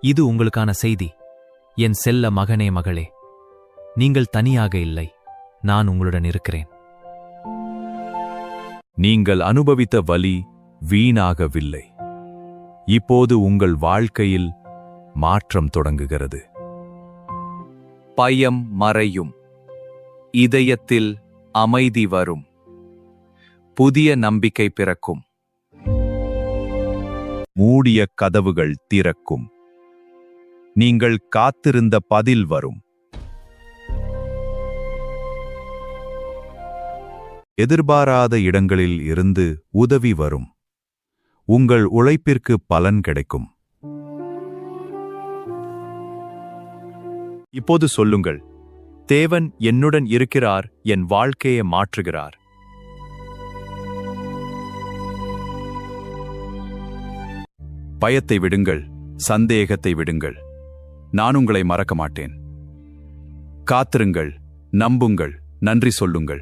இது உங்களுக்கான செய்தி. என் செல்ல மகனே மகளே, நீங்கள் தனியாக இல்லை, நான் உங்களுடன் இருக்கிறேன். நீங்கள் அனுபவித்த வலி வீணாகவில்லை. இப்போது உங்கள் வாழ்க்கையில் மாற்றம் தொடங்குகிறது. பயம் மறையும், இதயத்தில் அமைதி வரும், புதிய நம்பிக்கை பிறக்கும், மூடிய கதவுகள் திறக்கும், நீங்கள் காத்திருந்த பதில் வரும். எதிர்பாராத இடங்களில் இருந்து உதவி வரும், உங்கள் உழைப்பிற்கு பலன் கிடைக்கும். இப்போது சொல்லுங்கள், தேவன் என்னுடன் இருக்கிறார், என் வாழ்க்கையை மாற்றுகிறார். பயத்தை விடுங்கள், சந்தேகத்தை விடுங்கள். நான் உங்களை மறக்க மாட்டேன். காத்திருங்கள், நம்புங்கள், நன்றி சொல்லுங்கள்.